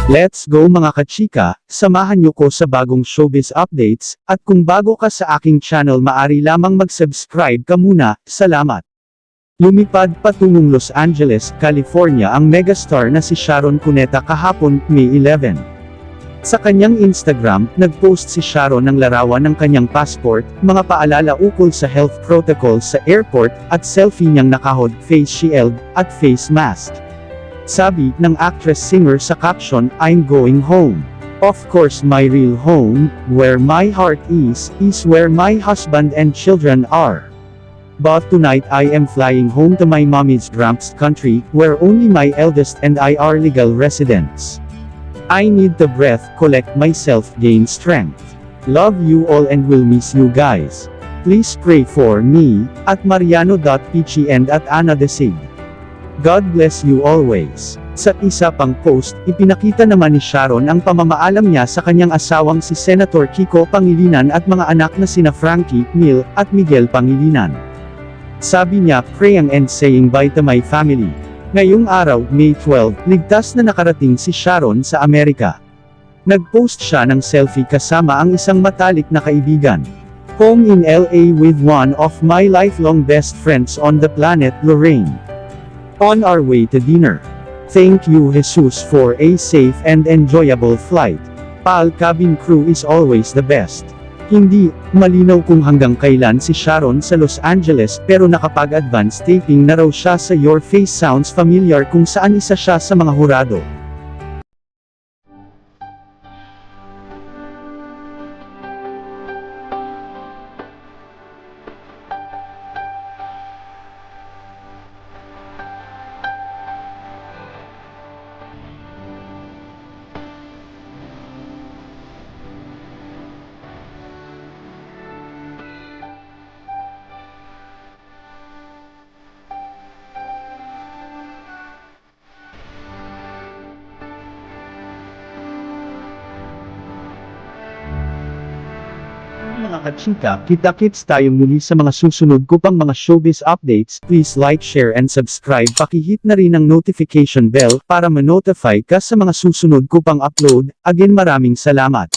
Let's go mga kachika, samahan niyo ko sa bagong showbiz updates, at kung bago ka sa aking channel maari lamang mag-subscribe ka muna, salamat. Lumipad patungong Los Angeles, California ang megastar na si Sharon Cuneta kahapon, May 11. Sa kanyang Instagram, nag-post si Sharon ng larawan ng kanyang passport, mga paalala ukol sa health protocols sa airport, at selfie niyang nakahod, face shield, at face mask. Sabi ng actress-singer sa caption, "I'm going home. Of course my real home, where my heart is where my husband and children are. But tonight I am flying home to my mommy's Gramps country, where only my eldest and I are legal residents. I need to breath, collect myself, gain strength. Love you all and will miss you guys. Please pray for me, at Mariano.Pichi and at Ana Desig. God bless you always." Sa isa pang post, ipinakita naman ni Sharon ang pamamaalam niya sa kanyang asawang si Senator Kiko Pangilinan at mga anak na sina Frankie, Neil, at Miguel Pangilinan. Sabi niya, "Praying and saying bye to my family." Ngayong araw, May 12, ligtas na nakarating si Sharon sa Amerika. Nag-post siya ng selfie kasama ang isang matalik na kaibigan. "Home in LA with one of my lifelong best friends on the planet, Lorraine. On our way to dinner. Thank you Jesus for a safe and enjoyable flight. PAL cabin crew is always the best." Hindi malinaw kung hanggang kailan si Sharon sa Los Angeles pero nakapag-advance taping na raw siya sa Your Face Sounds Familiar kung saan isa siya sa mga hurado. Mga kachika, kita-kits tayo muli sa mga susunod ko pang mga showbiz updates. Please like, share and subscribe. Pakihit na rin ang notification bell para ma-notify ka sa mga susunod ko pang upload. Again, maraming salamat.